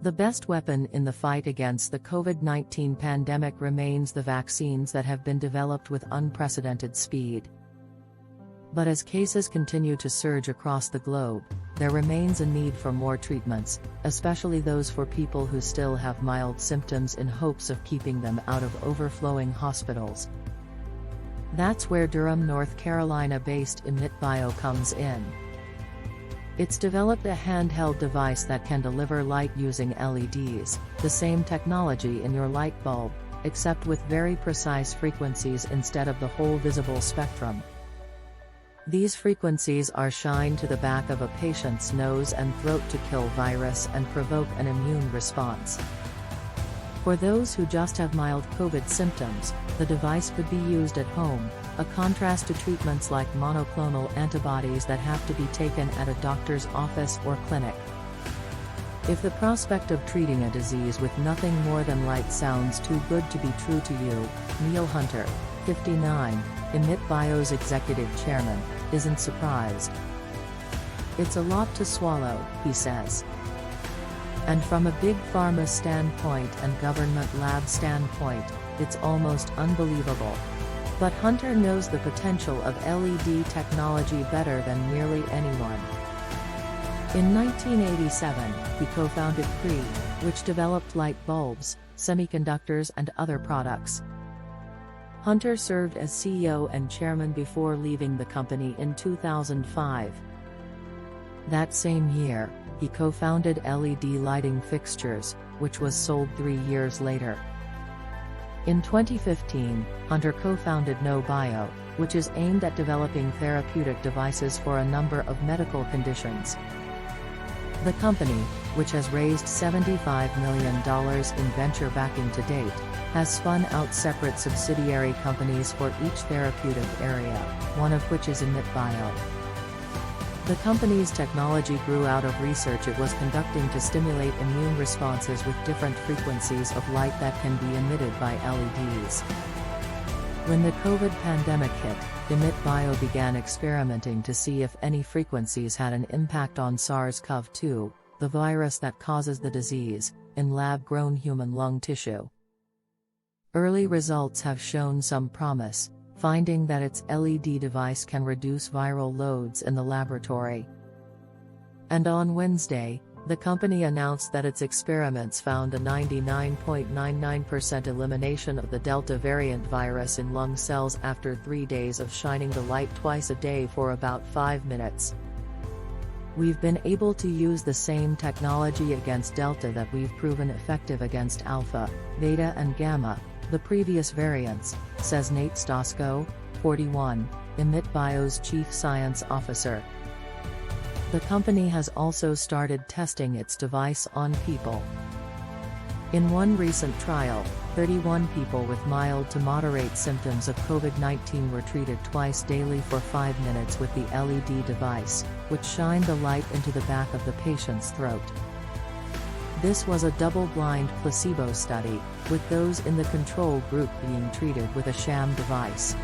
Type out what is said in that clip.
The best weapon in the fight against the COVID-19 pandemic remains the vaccines that have been developed with unprecedented speed. But as cases continue to surge across the globe, there remains a need for more treatments, especially those for people who still have mild symptoms, in hopes of keeping them out of overflowing hospitals. That's where Durham, North Carolina-based EmitBio comes in. It's developed a handheld device that can deliver light using LEDs, the same technology in your light bulb, except with very precise frequencies instead of the whole visible spectrum. These frequencies are shined to the back of a patient's nose and throat to kill virus and provoke an immune response. For those who just have mild COVID symptoms, the device could be used at home, a contrast to treatments like monoclonal antibodies that have to be taken at a doctor's office or clinic. If the prospect of treating a disease with nothing more than light sounds too good to be true to you, Neal Hunter, 59, EmitBio's executive chairman, isn't surprised. It's a lot to swallow, he says. And from a big pharma standpoint and government lab standpoint, it's almost unbelievable. But Hunter knows the potential of LED technology better than nearly anyone. In 1987, he co-founded Cree, which developed light bulbs, semiconductors and other products. Hunter served as CEO and chairman before leaving the company in 2005. That same year, he co-founded LED Lighting Fixtures, which was sold 3 years later. In 2015, Hunter co-founded KnowBio, which is aimed at developing therapeutic devices for a number of medical conditions. The company, which has raised $75 million in venture backing to date, has spun out separate subsidiary companies for each therapeutic area, one of which is EmitBio. The company's technology grew out of research it was conducting to stimulate immune responses with different frequencies of light that can be emitted by LEDs. When the COVID pandemic hit, EmitBio began experimenting to see if any frequencies had an impact on SARS-CoV-2, the virus that causes the disease, in lab-grown human lung tissue. Early results have shown some promise, finding that its LED device can reduce viral loads in the laboratory. And on Wednesday, the company announced that its experiments found a 99.99% elimination of the Delta variant virus in lung cells after 3 days of shining the light twice a day for about 5 minutes. We've been able to use the same technology against Delta that we've proven effective against Alpha, Beta and Gamma, the previous variants, says Nate Stasko, 41, EmitBio's chief science officer. The company has also started testing its device on people. In one recent trial, 31 people with mild to moderate symptoms of COVID-19 were treated twice daily for 5 minutes with the LED device, which shined the light into the back of the patient's throat. This was a double-blind placebo study, with those in the control group being treated with a sham device.